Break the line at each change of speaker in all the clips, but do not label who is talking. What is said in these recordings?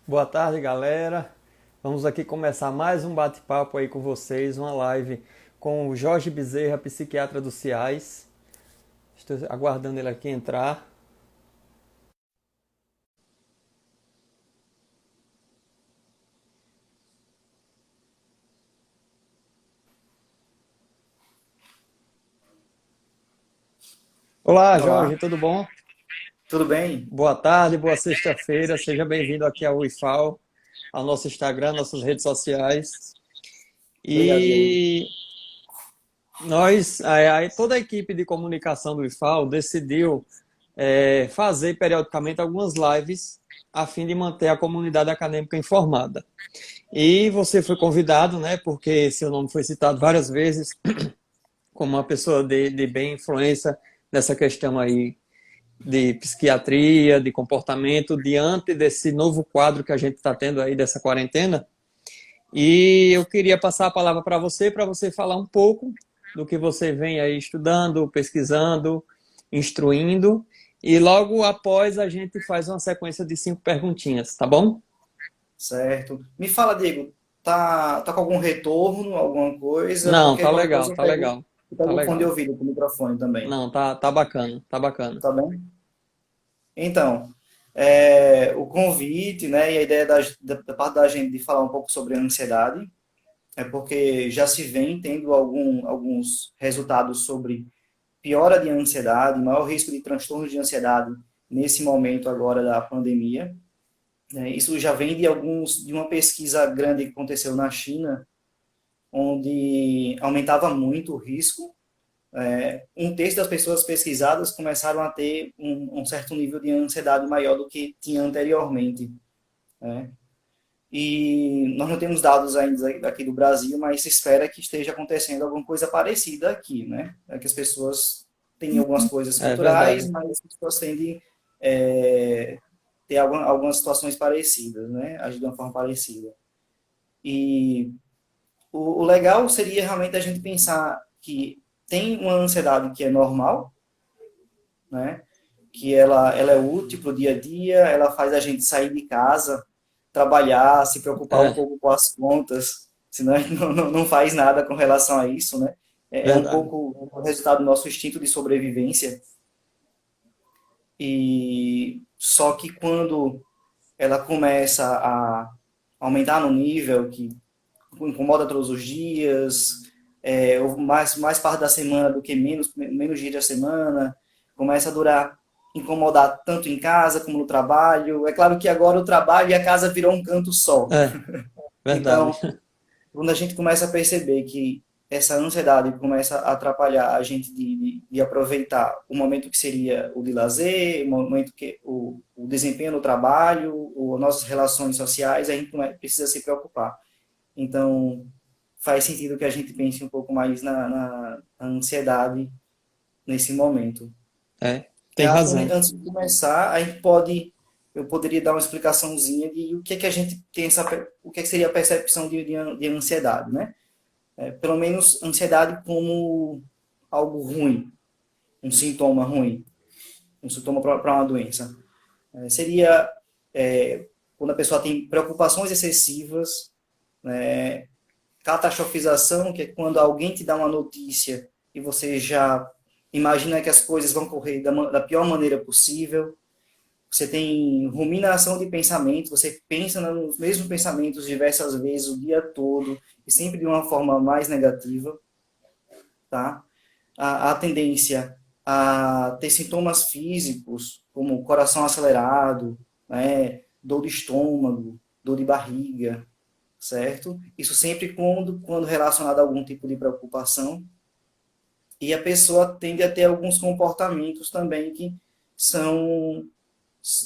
Boa tarde, galera. Vamos aqui começar mais um bate-papo aí com vocês, uma live com o Jorge Bezerra, psiquiatra do CIAS. Estou aguardando ele aqui entrar. Olá,
Olá,
Jorge, tudo bom?
tudo bem?
Boa tarde, boa sexta-feira. Seja bem-vindo aqui ao IFAL, ao nosso Instagram, nossas redes sociais.
Obrigado, Diego.
E toda a equipe de comunicação do IFAL decidiu fazer periodicamente algumas lives a fim de manter a comunidade acadêmica informada. E você foi convidado, né, porque seu nome foi citado várias vezes como uma pessoa de bem influência nessa questão aí de psiquiatria, de comportamento, diante desse novo quadro que a gente está tendo aí dessa quarentena. E eu queria passar a palavra para você falar um pouco do que você vem aí estudando, pesquisando, instruindo, e logo após a gente faz uma sequência de 5 perguntinhas, tá bom?
Certo. Me fala, Diego, tá com algum retorno, alguma coisa?
Não,
Porque
tá
qualquer
legal,
coisa
tá legal,
eu
tá
pego o fone de
legal.
ouvido com o microfone também.
Não, tá bacana, tá bacana.
Tá bem? Então, o convite, né, e a ideia da parte da gente de falar um pouco sobre a ansiedade é porque já se vem tendo alguns resultados sobre piora de ansiedade, maior risco de transtorno de ansiedade nesse momento agora da pandemia. Isso já vem de uma pesquisa grande que aconteceu na China, onde aumentava muito o risco. Um terço das pessoas pesquisadas começaram a ter um certo nível de ansiedade maior do que tinha anteriormente. Né? E nós não temos dados ainda aqui do Brasil, mas se espera que esteja acontecendo alguma coisa parecida aqui, né? Que as pessoas têm algumas coisas
É
culturais,
verdade.
mas as pessoas tendem é, ter algumas situações parecidas, né? Agir de uma forma parecida. E o legal seria realmente a gente pensar que tem uma ansiedade que é normal, né? Que ela é útil para o dia a dia, ela faz a gente sair de casa, trabalhar, se preocupar um
É
pouco com as contas, senão a gente não faz nada com relação a isso, né? É um
verdade.
pouco o resultado do nosso instinto de sobrevivência. E só que quando ela começa a aumentar no nível que incomoda todos os dias, mais parte da semana do que menos dias da semana, começa a durar, incomodar tanto em casa como no trabalho. É claro que agora o trabalho e a casa virou um canto só.
É verdade.
Então, quando a gente começa a perceber que essa ansiedade começa a atrapalhar a gente de aproveitar o momento que seria o de lazer, o momento que o desempenho no trabalho, ou nossas relações sociais, a gente precisa se preocupar. Então, faz sentido que a gente pense um pouco mais na ansiedade nesse momento.
É,
Eu
tem
acho que
razão.
antes de começar, eu poderia dar uma explicação,zinha de o que é que a gente tem o que é que seria a percepção de ansiedade, né? Pelo menos ansiedade como algo ruim, um sintoma ruim, um sintoma para uma doença. Seria quando a pessoa tem preocupações excessivas, né? Catastrofização, que é quando alguém te dá uma notícia e você já imagina que as coisas vão correr da pior maneira possível. Você tem ruminação de pensamento, você pensa nos mesmos pensamentos diversas vezes o dia todo e sempre de uma forma mais negativa, tá? A tendência a ter sintomas físicos, como coração acelerado, né, dor de estômago, dor de barriga, certo? Isso sempre quando relacionado a algum tipo de preocupação. E a pessoa tende a ter alguns comportamentos também são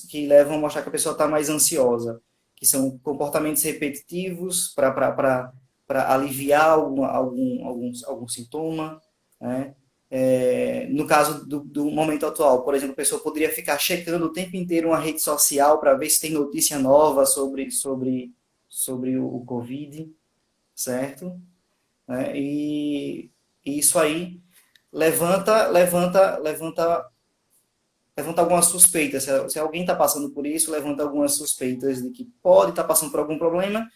que levam a mostrar que a pessoa está mais ansiosa, que são comportamentos repetitivos para aliviar algum sintoma, né? No caso do momento atual, por exemplo, a pessoa poderia ficar checando o tempo inteiro uma rede social para ver se tem notícia nova sobre o Covid, certo? E isso aí levanta levanta algumas suspeitas. Se alguém está passando por isso, levanta algumas suspeitas de que pode estar passando por algum problema,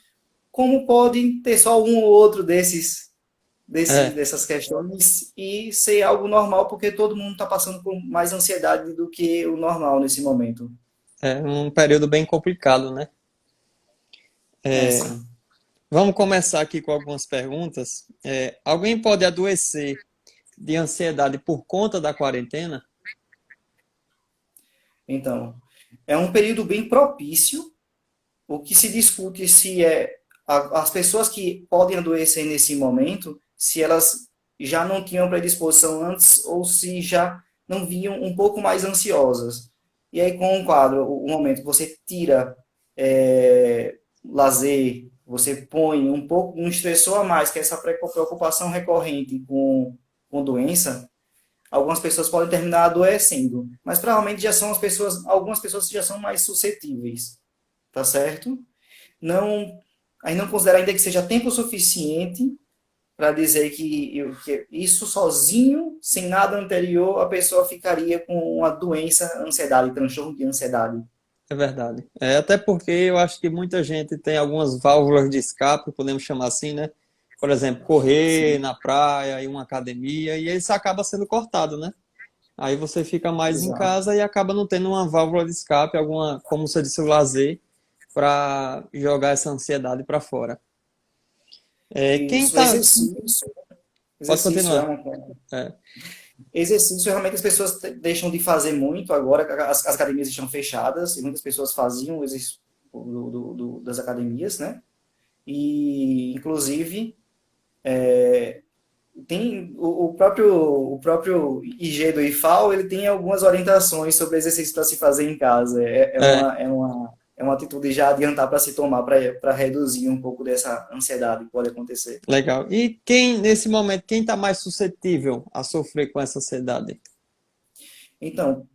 como pode ter só um ou outro
É,
dessas questões e ser algo normal, porque todo mundo está passando por mais ansiedade do que o normal nesse momento.
é um período bem complicado, né?
É, sim.
Vamos começar aqui com algumas perguntas. Alguém pode adoecer de ansiedade por conta da quarentena?
Então, é um período bem propício. O que se discute se as pessoas que podem adoecer nesse momento, se elas já não tinham predisposição antes ou se já não vinham um pouco mais ansiosas. E aí, com o quadro, o momento que você tira lazer, você põe um pouco, um estressor a mais, que é essa preocupação recorrente com doença, algumas pessoas podem terminar adoecendo. Mas provavelmente já são algumas pessoas que já são mais suscetíveis, tá certo? Não, aí não considero ainda que seja tempo suficiente para dizer que isso sozinho, sem nada anterior, a pessoa ficaria com uma doença, ansiedade, transtorno de ansiedade.
É verdade. Até porque eu acho que muita gente tem algumas válvulas de escape, podemos chamar assim, né? Por exemplo, correr
Sim,
na praia, ir uma academia, e isso acaba sendo cortado, né? Aí você fica mais em
exato.
casa e acaba não tendo uma válvula de escape, alguma, como você disse, o lazer, para jogar essa ansiedade para fora. Quem
Isso,
tá. Pode
exercício é
continuar.
uma coisa.
É,
Exercício, realmente as pessoas deixam de fazer muito agora, as academias estão fechadas e muitas pessoas faziam o exercício das academias, né? E, inclusive, tem o próprio IG do IFAO, ele tem algumas orientações sobre exercícios para se fazer em casa.
é,
É uma atitude já adiantar para se tomar, para reduzir um pouco dessa ansiedade que pode acontecer.
legal. E quem, nesse momento, quem está mais suscetível a sofrer com essa ansiedade?
Então,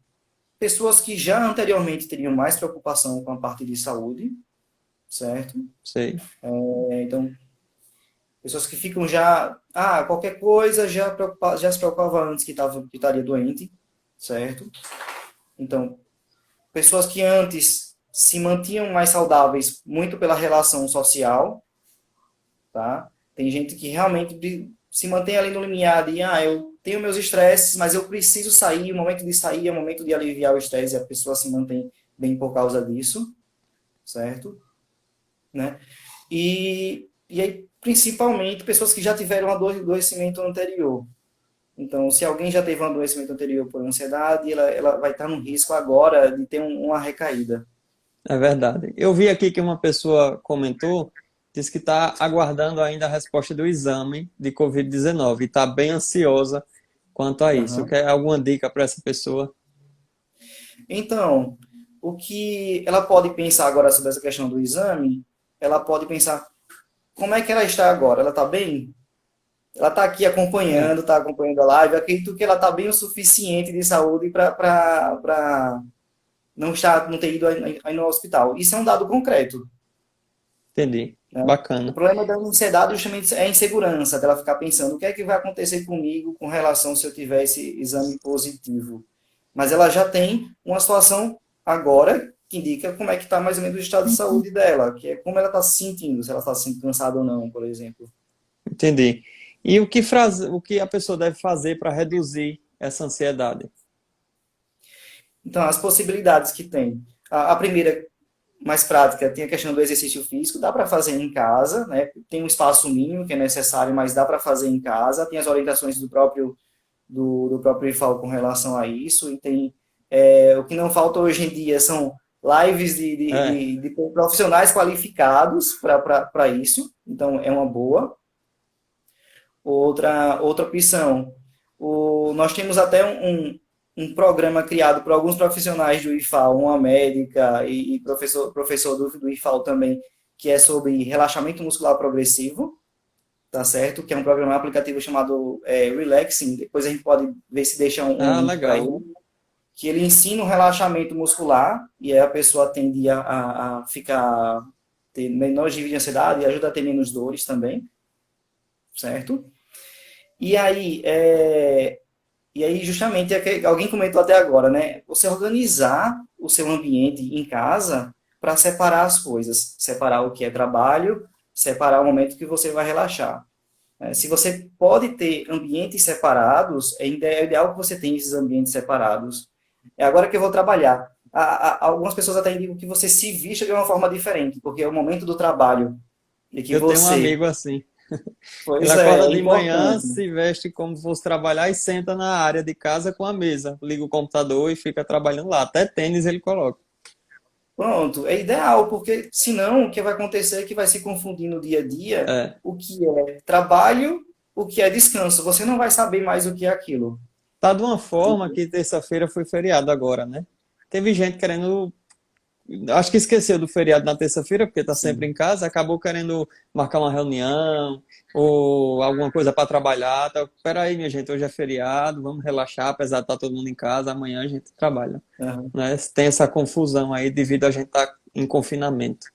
pessoas que já anteriormente teriam mais preocupação com a parte de saúde, certo?
Sei.
Então, pessoas que ficam já, qualquer coisa já se preocupava antes que estaria doente, certo? Então, pessoas que antes se mantinham mais saudáveis muito pela relação social, tá? Tem gente que realmente se mantém ali no limiar de, eu tenho meus estresses, mas eu preciso sair, o momento de sair é o momento de aliviar o estresse, e a pessoa se mantém bem por causa disso, certo? Né? E aí, principalmente, pessoas que já tiveram um adoecimento anterior. Então, se alguém já teve um adoecimento anterior por ansiedade, ela vai estar no risco agora de ter uma recaída.
É verdade. Eu vi aqui que uma pessoa comentou, disse que está aguardando ainda a resposta do exame de Covid-19 e está bem ansiosa quanto a isso.
Uhum.
Quer alguma dica para essa pessoa?
Então, o que ela pode pensar agora sobre essa questão do exame, ela pode pensar como é que ela está agora? Ela está bem? Ela está aqui
É,
acompanhando, está acompanhando a live. Eu acredito que ela está bem o suficiente de saúde para não ter ido aí no hospital. Isso é um dado concreto.
entendi.
Né? O
Bacana.
problema da ansiedade justamente é a insegurança, dela ficar pensando o que é que vai acontecer comigo com relação se eu tiver esse exame positivo. Mas ela já tem uma situação agora que indica como é que está mais ou menos o estado de saúde dela, que é como ela está se sentindo, se ela está se sentindo cansada ou não, por exemplo.
Entendi. E o que a pessoa deve fazer para reduzir essa ansiedade?
Então, as possibilidades que tem. A primeira, mais prática, tem a questão do exercício físico, dá para fazer em casa, né? Tem um espaço mínimo que é necessário, mas dá para fazer em casa. Tem as orientações do próprio IFAO com relação a isso, e tem o que não falta hoje em dia são lives
É,
de profissionais qualificados para isso, então é uma boa. Outra opção, nós temos até um programa criado por alguns profissionais do IFAO, uma médica e professor do IFAO também, que é sobre relaxamento muscular progressivo, tá certo? Que é um programa aplicativo chamado Relaxing. Depois a gente pode ver se deixa um link para
legal.
ele. Que ele ensina o relaxamento muscular e aí a pessoa tende a ficar ter menor nível de ansiedade e ajuda a ter menos dores também, certo? E aí, E aí, justamente, é que alguém comentou até agora, né? Você organizar o seu ambiente em casa para separar as coisas. Separar o que é trabalho, separar o momento que você vai relaxar. Se você pode ter ambientes separados, é ideal que você tenha esses ambientes separados. É agora que eu vou trabalhar. Algumas pessoas até indicam que você se vista de uma forma diferente, porque é o momento do trabalho e que
Eu tenho um
você...
amigo assim. Ele
Pois
acorda
é
de manhã,
importante.
se veste como se fosse trabalhar e senta na área de casa com a mesa. Liga o computador e fica trabalhando lá. Até tênis ele coloca.
Pronto, é ideal, porque senão o que vai acontecer é que vai se confundir no dia a dia
É.
o que é trabalho, o que é descanso. Você não vai saber mais o que é aquilo.
Tá de uma forma que terça-feira foi feriado agora, né? Teve gente querendo. Acho que esqueceu do feriado na terça-feira, porque tá sempre
Sim.
em casa, acabou querendo marcar uma reunião ou alguma coisa para trabalhar. Tá, peraí, minha gente, hoje é feriado, vamos relaxar, apesar de estar todo mundo em casa, amanhã a gente trabalha.
Aham.
Né? Tem essa confusão aí devido a gente estar em confinamento.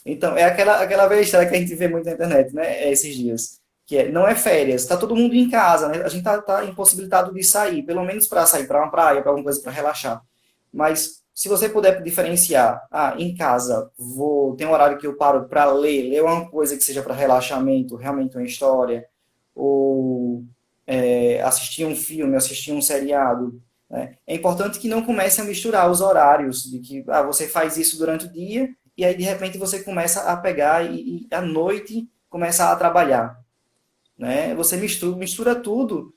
Então, é aquela velha história que a gente vê muito na internet, né? Esses dias. Que é, não é férias, tá todo mundo em casa, né? A gente tá impossibilitado de sair, pelo menos para sair para uma praia, para alguma coisa para relaxar. Mas se você puder diferenciar, em casa, tem um horário que eu paro para ler uma coisa que seja para relaxamento, realmente uma história, ou assistir um filme, assistir um seriado, né? É importante que não comece a misturar os horários, de que você faz isso durante o dia e aí de repente você começa a pegar e à noite começa a trabalhar, né? Você mistura tudo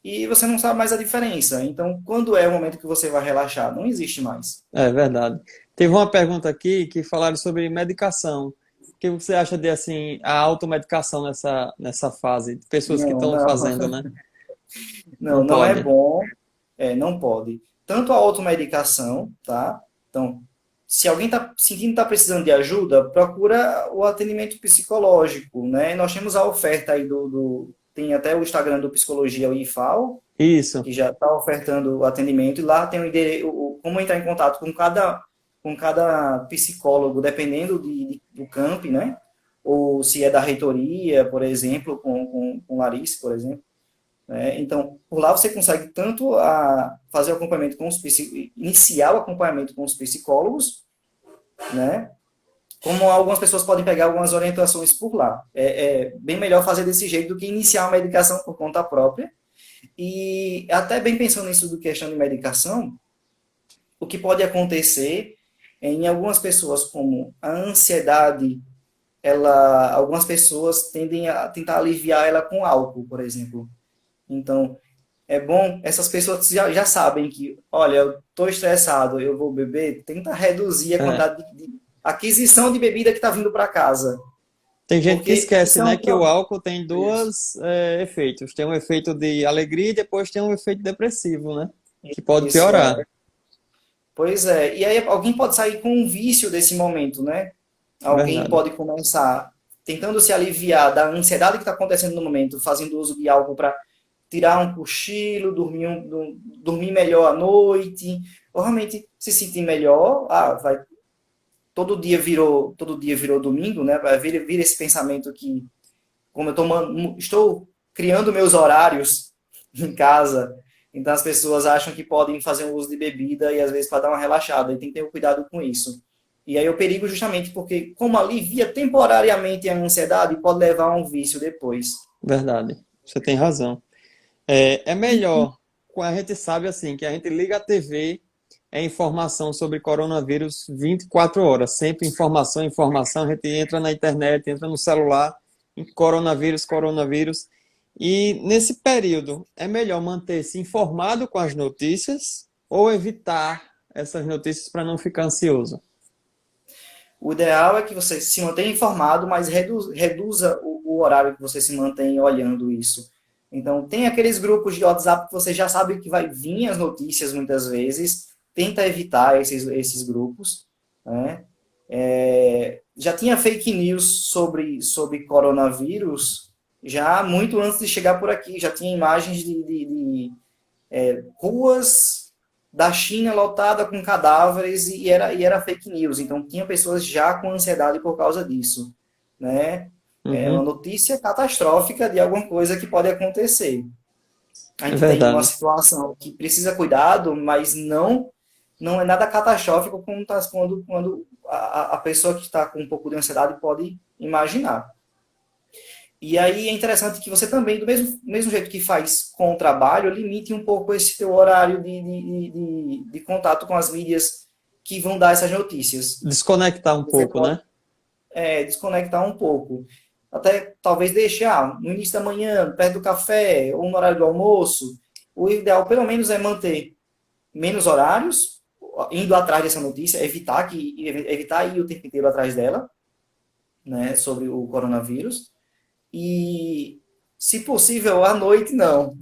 e você não sabe mais a diferença. Então, quando é o momento que você vai relaxar? Não existe mais.
É verdade. Teve uma pergunta aqui que falaram sobre medicação. O que você acha de assim a automedicação nessa fase? De pessoas que
Não,
estão
não,
fazendo, né? Não
não, não é
pode.
bom, não pode. Tanto a automedicação, tá? Então, se alguém está sentindo que está precisando de ajuda, procura o atendimento psicológico, né? Nós temos a oferta aí tem até o Instagram do Psicologia, o IFAO,
Isso.
que já está ofertando o atendimento, e lá tem como entrar em contato com cada psicólogo, dependendo do campo, né? Ou se é da reitoria, por exemplo, com Larissa, por exemplo. Né? Então, por lá você consegue tanto fazer o acompanhamento iniciar o acompanhamento com os psicólogos, né? Como algumas pessoas podem pegar algumas orientações por lá. É bem melhor fazer desse jeito do que iniciar a medicação por conta própria. E até bem pensando nisso do questão de medicação, o que pode acontecer em algumas pessoas, como a ansiedade, algumas pessoas tendem a tentar aliviar ela com álcool, por exemplo. Então, é bom, essas pessoas já sabem que, olha, eu estou estressado, eu vou beber, tenta reduzir a
É.
quantidade de aquisição de bebida que está vindo para casa.
Tem gente que
Porque
esquece,
isso é
né,
um
que o
problema.
álcool tem dois efeitos. Tem um efeito de alegria e depois tem um efeito depressivo, né? Que pode
Isso
piorar.
é. Pois é. E aí alguém pode sair com um vício desse momento, né? Alguém
Verdade.
pode começar tentando se aliviar da ansiedade que está acontecendo no momento, fazendo uso de algo para tirar um cochilo, dormir melhor à noite, ou realmente se sentir melhor. Todo dia virou domingo, né? Vai vir esse pensamento que, como estou criando meus horários em casa, então as pessoas acham que podem fazer um uso de bebida e às vezes para dar uma relaxada, e tem que ter um cuidado com isso. E aí o perigo justamente porque, como alivia temporariamente a ansiedade, pode levar a um vício depois.
Verdade. Você tem razão. É melhor, a gente sabe assim, que a gente liga a TV, é informação sobre coronavírus 24 horas, sempre informação, informação, a gente entra na internet, entra no celular, em coronavírus, coronavírus. E nesse período, é melhor manter-se informado com as notícias ou evitar essas notícias para não ficar ansioso?
O ideal é que você se mantenha informado, mas reduza o horário que você se mantém olhando isso. Então, tem aqueles grupos de WhatsApp que você já sabe que vai vir as notícias muitas vezes, tenta evitar esses grupos, né? Já tinha fake news sobre coronavírus já muito antes de chegar por aqui, já tinha imagens de ruas da China lotada com cadáveres e era fake news. Então, tinha pessoas já com ansiedade por causa disso, né? É uma
Uhum.
notícia catastrófica de alguma coisa que pode acontecer. A
É
gente tem uma
verdade.
situação que precisa cuidado, mas não é nada catastrófico quando a pessoa que está com um pouco de ansiedade pode imaginar. E aí é interessante que você também, do mesmo jeito que faz com o trabalho, limite um pouco esse teu horário de contato com as mídias que vão dar essas notícias.
Desconectar um
Você
pouco,
pode
né?
desconectar um pouco. Até talvez deixar no início da manhã, perto do café, ou no horário do almoço. O ideal, pelo menos, é manter menos horários, indo atrás dessa notícia, evitar ir o tempo inteiro atrás dela, né, sobre o coronavírus. E, se possível, à noite, não.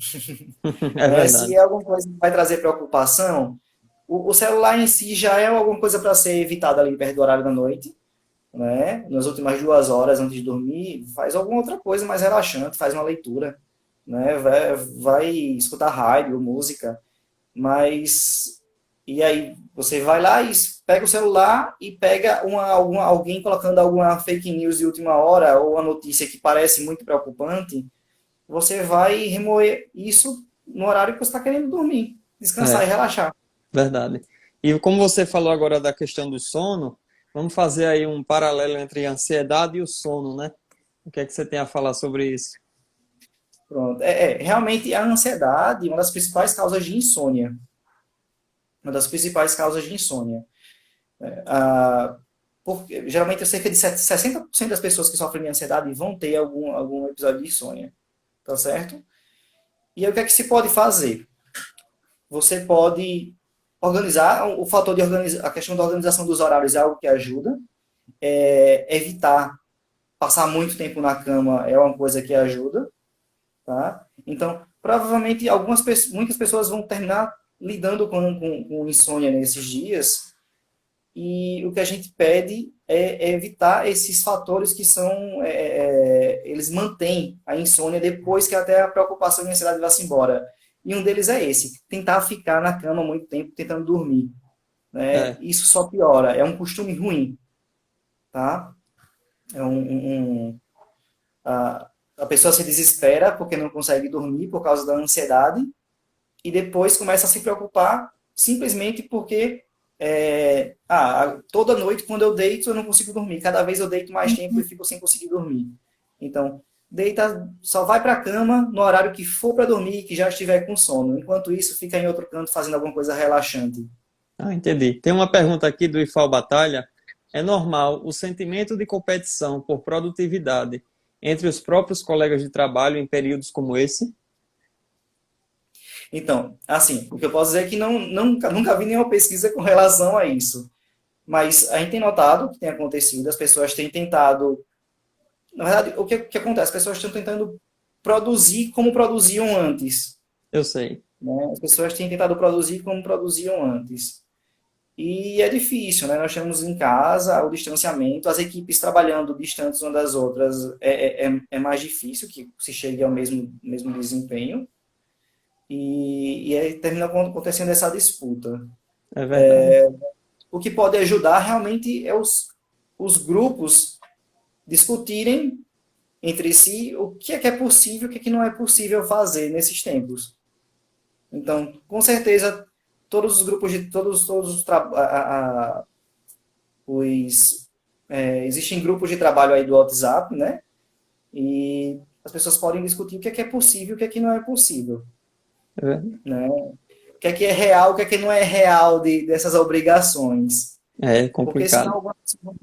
É
Né? Se
verdade.
é alguma coisa que vai trazer preocupação, o celular em si já é alguma coisa para ser evitada ali perto do horário da noite, né? Nas últimas 2 horas antes de dormir, faz alguma outra coisa mais relaxante, faz uma leitura, né? Vai escutar rádio, música, mas e aí você vai lá e pega o celular e pega alguém colocando alguma fake news de última hora ou uma notícia que parece muito preocupante, você vai remoer isso no horário que você está querendo dormir, descansar
É,
e relaxar.
verdade. E como você falou agora da questão do sono, vamos fazer aí um paralelo entre a ansiedade e o sono, né? O que é que você tem a falar sobre isso?
Pronto. Realmente a ansiedade é uma das principais causas de insônia. Uma das principais causas de insônia. Ah, porque, geralmente, cerca de 60% das pessoas que sofrem de ansiedade vão ter algum episódio de insônia. Tá certo? E aí, o que é que se pode fazer? Você pode organizar, o fator de organizar, a questão da organização dos horários é algo que ajuda. Evitar passar muito tempo na cama é uma coisa que ajuda, tá? Então, provavelmente, muitas pessoas vão terminar lidando com insônia nesses dias, e o que a gente pede é evitar esses fatores que eles mantêm a insônia depois que até a preocupação e a ansiedade vá-se embora. E um deles é esse, tentar ficar na cama muito tempo tentando dormir, né?
É,
Isso só piora, é um costume ruim, tá? É a pessoa se desespera porque não consegue dormir por causa da ansiedade e depois começa a se preocupar simplesmente porque toda noite quando eu deito eu não consigo dormir. Cada vez eu deito mais tempo e fico sem conseguir dormir. Então, deita, só vai para a cama no horário que for para dormir, que já estiver com sono. Enquanto isso, fica em outro canto fazendo alguma coisa relaxante.
entendi. Tem uma pergunta aqui do IFAL Batalha. É normal o sentimento de competição por produtividade entre os próprios colegas de trabalho em períodos como esse?
Então, assim, o que eu posso dizer é que nunca vi nenhuma pesquisa com relação a isso. Mas a gente tem notado o que tem acontecido, as pessoas têm tentado. Na verdade, o que acontece? As pessoas estão tentando produzir como produziam antes.
Eu sei.
Né? As pessoas têm tentado produzir como produziam antes. E é difícil, né? Nós temos em casa o distanciamento, as equipes trabalhando distantes umas das outras é mais difícil que se chegue ao mesmo desempenho. E aí termina acontecendo essa disputa.
É verdade.
O que pode ajudar realmente é os grupos discutirem entre si o que é possível e o que não é possível fazer nesses tempos. Então, com certeza, todos os grupos de todos existem grupos de trabalho aí do WhatsApp, né? E as pessoas podem discutir o que é possível e o que não é possível,
É verdade.
né? O que é real, o que não é real dessas obrigações.
É
Porque
complicado.
senão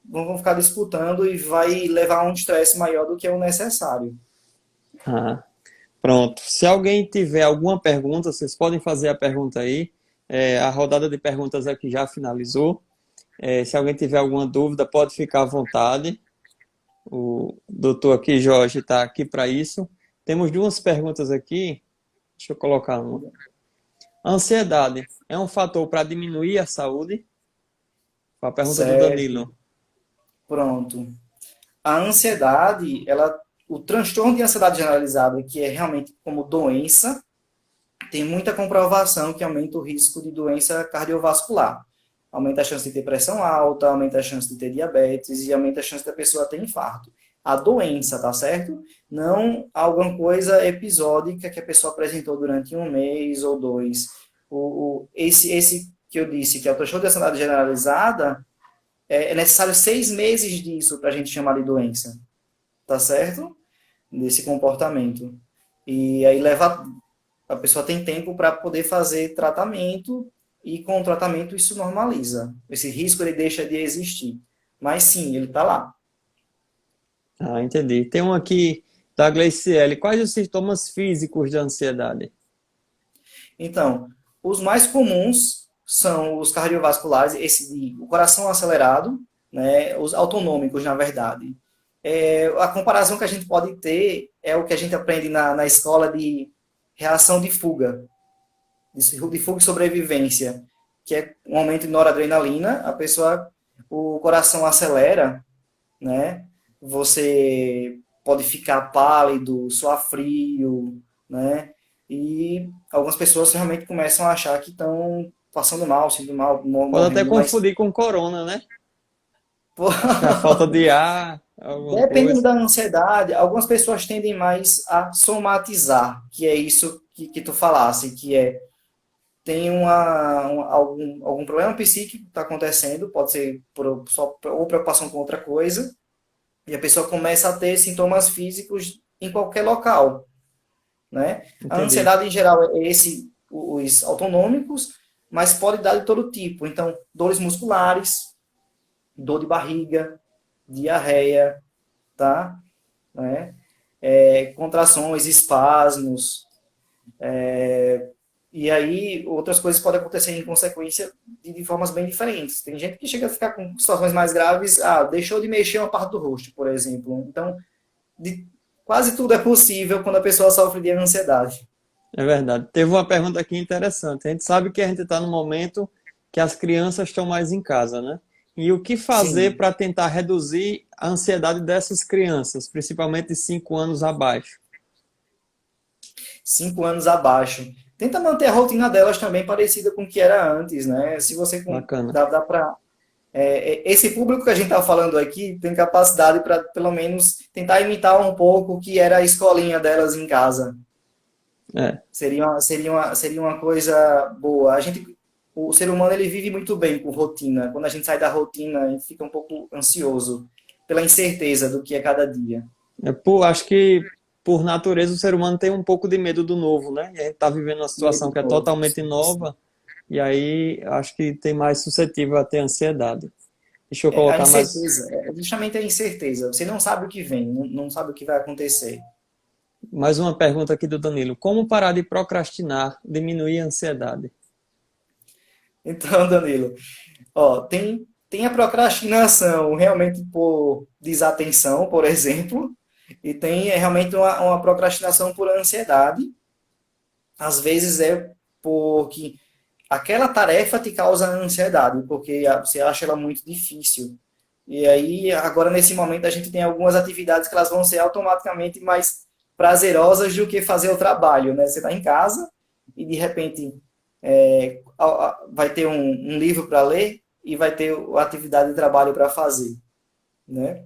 vão ficar disputando e vai levar a um estresse maior do que o necessário.
Ah, pronto. Se alguém tiver alguma pergunta, vocês podem fazer a pergunta aí. A rodada de perguntas aqui já finalizou. Se alguém tiver alguma dúvida, pode ficar à vontade. O doutor aqui, Jorge, está aqui para isso. Temos duas perguntas aqui. Deixa eu colocar uma. A ansiedade é um fator para diminuir a saúde? Foi a pergunta do
Certo,
Danilo.
pronto. A ansiedade, o transtorno de ansiedade generalizada, que é realmente como doença, tem muita comprovação que aumenta o risco de doença cardiovascular. Aumenta a chance de ter pressão alta, aumenta a chance de ter diabetes e aumenta a chance da pessoa ter infarto. a doença, tá certo? Não alguma coisa episódica que a pessoa apresentou durante um mês ou dois. Esse que eu disse, que é o transtorno de ansiedade generalizada, é necessário 6 meses disso para a gente chamar de doença, tá certo? Desse comportamento. E aí a pessoa tem tempo para poder fazer tratamento e com o tratamento isso normaliza. Esse risco ele deixa de existir. Mas sim, ele está lá.
Ah, entendi. Tem um aqui da Gleiciele. Quais os sintomas físicos da ansiedade?
Então, os mais comuns são os cardiovasculares, o coração acelerado, né, os autonômicos, na verdade. A comparação que a gente pode ter é o que a gente aprende na escola de reação de fuga, de fuga e sobrevivência, que é um aumento de noradrenalina, o coração acelera, né? Você pode ficar pálido, suar frio, né? E algumas pessoas realmente começam a achar que estão passando mal, sentindo mal,
Pode até
morrendo, mas
confundir com corona, né? Acho que é a falta de ar, alguma
dependendo
coisa.
da ansiedade, algumas pessoas tendem mais a somatizar, que é isso que tu falasse, que tem algum problema psíquico que está acontecendo, pode ser ou preocupação com outra coisa, e a pessoa começa a ter sintomas físicos em qualquer local, né? A
Entendi.
ansiedade, em geral, é os autonômicos, mas pode dar de todo tipo. Então, dores musculares, dor de barriga, diarreia, tá? Né? Contrações, espasmos, e aí outras coisas podem acontecer em consequência de formas bem diferentes. Tem gente que chega a ficar com situações mais graves, deixou de mexer uma parte do rosto, por exemplo. Então, de, quase tudo é possível quando a pessoa sofre de ansiedade.
É verdade. Teve uma pergunta aqui interessante. A gente sabe que a gente está no momento que as crianças estão mais em casa, né? E o que fazer
Sim,
para tentar reduzir a ansiedade dessas crianças, principalmente de 5 anos abaixo?
5 anos abaixo. Tenta manter a rotina delas também parecida com o que era antes, né? Se você
Bacana.
dá para esse público que a gente está falando aqui tem capacidade para pelo menos tentar imitar um pouco o que era a escolinha delas em casa.
É,
Seria uma coisa boa. O ser humano ele vive muito bem com rotina. Quando a gente sai da rotina, a gente fica um pouco ansioso pela incerteza do que é cada dia.
acho que por natureza o ser humano tem um pouco de medo do novo, né? E a gente está vivendo uma situação
Medo
que é
novo.
totalmente nova, e aí acho que tem mais suscetível a ter ansiedade. Deixa eu
A
colocar mais,
incerteza, justamente a incerteza. Você não sabe o que vem, não sabe o que vai acontecer.
mais uma pergunta aqui do Danilo. Como parar de procrastinar, diminuir a ansiedade?
Então, Danilo, ó, tem a procrastinação realmente por desatenção, por exemplo, e tem realmente uma procrastinação por ansiedade. Às vezes é porque aquela tarefa te causa ansiedade, porque você acha ela muito difícil. E aí, agora nesse momento, a gente tem algumas atividades que elas vão ser automaticamente mais prazerosas do que fazer o trabalho, né? Você está em casa e de repente vai ter um livro para ler e vai ter a atividade de trabalho para fazer, né?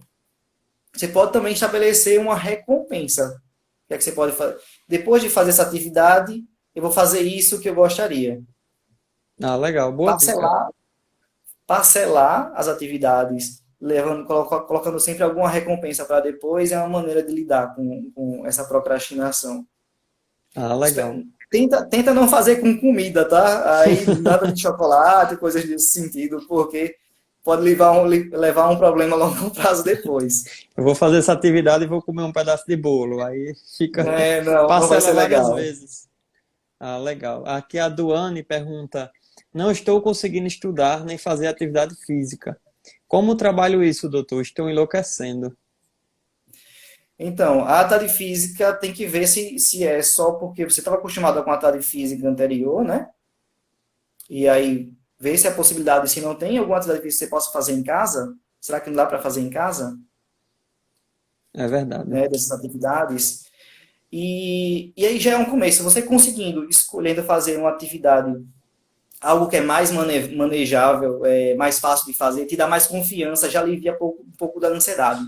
Você pode também estabelecer uma recompensa. O que é que você pode fazer? Depois de fazer essa atividade, eu vou fazer isso que eu gostaria.
Ah, legal, boa dica.
Parcelar, parcelar as atividades, colocando sempre alguma recompensa para depois, é uma maneira de lidar com essa procrastinação.
Ah, legal.
Tenta não fazer com comida, tá? Aí nada de chocolate, coisas desse sentido, porque pode levar a um problema a longo prazo depois.
Eu vou fazer essa atividade e vou comer um pedaço de bolo. Aí fica,
Não vai
parcela
ser
várias
legal.
vezes. Ah, legal. Aqui a Duane pergunta: não estou conseguindo estudar nem fazer atividade física. Como trabalho isso, doutor? Estou enlouquecendo.
Então, a atividade física tem que ver se é só porque você estava acostumado com a atividade física anterior, né? E aí, ver se é a possibilidade, se não tem alguma atividade física que você possa fazer em casa, será que não dá para fazer em casa,
É verdade.
né, dessas atividades? E aí já é um começo. Você conseguindo, escolhendo fazer uma atividade, algo que é mais manejável, mais fácil de fazer, te dá mais confiança, já alivia um pouco da ansiedade.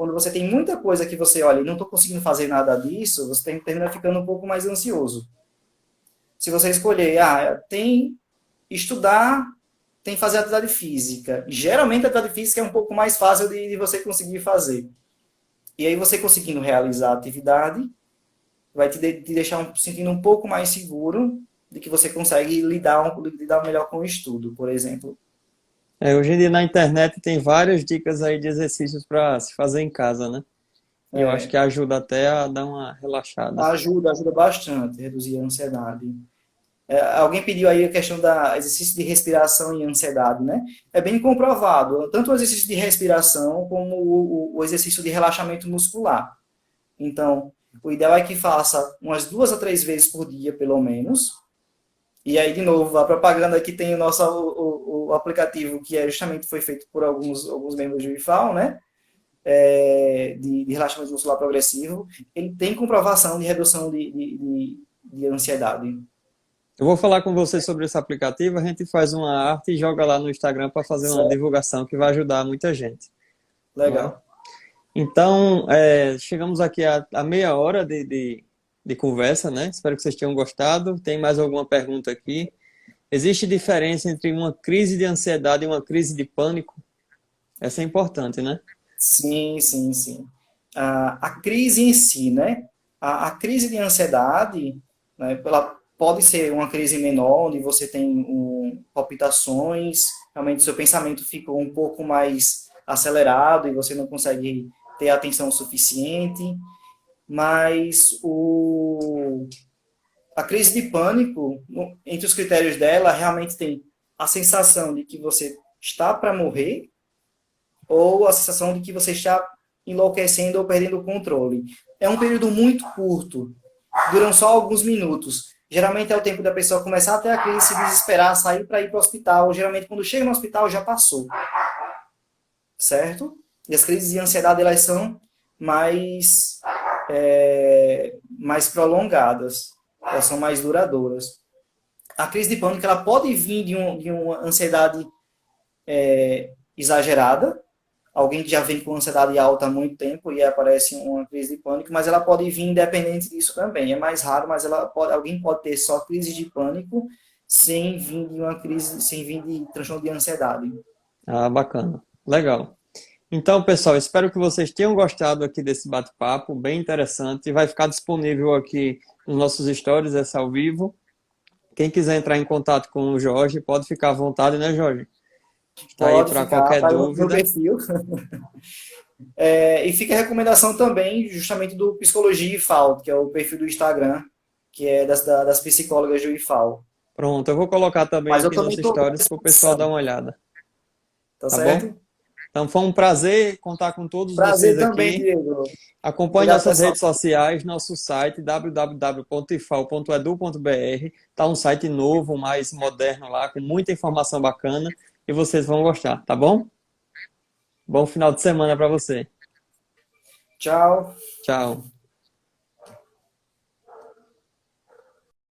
quando você tem muita coisa que você olha e não estou conseguindo fazer nada disso, você termina ficando um pouco mais ansioso. Se você escolher, tem estudar, tem fazer atividade física. Geralmente a atividade física é um pouco mais fácil de você conseguir fazer. E aí você conseguindo realizar a atividade, vai te deixar sentindo um pouco mais seguro de que você consegue lidar melhor com o estudo, por exemplo.
Hoje em dia na internet tem várias dicas aí de exercícios para se fazer em casa, né? E eu acho que ajuda até a dar uma relaxada.
Ajuda bastante a reduzir a ansiedade. Alguém pediu aí a questão da exercício de respiração e ansiedade, né? É bem comprovado, tanto o exercício de respiração como o exercício de relaxamento muscular. Então, o ideal é que faça umas 2 a 3 vezes por dia, pelo menos. E aí, de novo, a propaganda que tem o aplicativo, que justamente foi feito por alguns membros do IFAL, né? De relaxamento muscular progressivo, ele tem comprovação de redução de ansiedade.
Eu vou falar com você sobre esse aplicativo, a gente faz uma arte e joga lá no Instagram para fazer uma divulgação que vai ajudar muita gente.
Legal.
Né? Então, chegamos aqui a meia hora de conversa, né? Espero que vocês tenham gostado. Tem mais alguma pergunta aqui? Existe diferença entre uma crise de ansiedade e uma crise de pânico? Essa é importante, né?
Sim, sim, sim. A crise em si, né? A crise de ansiedade, né, ela pode ser uma crise menor, onde você tem palpitações, realmente seu pensamento fica um pouco mais acelerado e você não consegue ter atenção suficiente, mas a crise de pânico, entre os critérios dela, realmente tem a sensação de que você está para morrer ou a sensação de que você está enlouquecendo ou perdendo o controle. É um período muito curto, duram só alguns minutos. Geralmente é o tempo da pessoa começar a ter a crise, se desesperar, sair para ir para o hospital. Geralmente, quando chega no hospital, já passou. Certo? E as crises de ansiedade, elas são mais prolongadas. Elas são mais duradouras. A crise de pânico, ela pode vir de uma ansiedade exagerada. Alguém que já vem com ansiedade alta há muito tempo e aparece uma crise de pânico, mas ela pode vir independente disso também. É mais raro, mas alguém pode ter só crise de pânico sem vir de uma crise, sem vir de transtorno de ansiedade.
Ah, bacana. Legal. Então, pessoal, espero que vocês tenham gostado aqui desse bate-papo, bem interessante. Vai ficar disponível aqui nos nossos stories, essa ao vivo. Quem quiser entrar em contato com o Jorge, pode ficar à vontade, né, Jorge? Está aí para qualquer dúvida.
No perfil. E fica a recomendação também, justamente do Psicologia IFAL, que é o perfil do Instagram, que é das psicólogas do IFAL.
Pronto, eu vou colocar também aqui nos stories para o pessoal dar uma olhada.
Tá certo?
Bom? Então foi um prazer contar com todos
prazer
vocês
também,
aqui.
Diego.
Acompanhe nossas redes sociais, nosso site www.ifal.edu.br. Está um site novo, mais moderno lá, com muita informação bacana e vocês vão gostar, tá bom? Bom final de semana para você.
Tchau.
Tchau.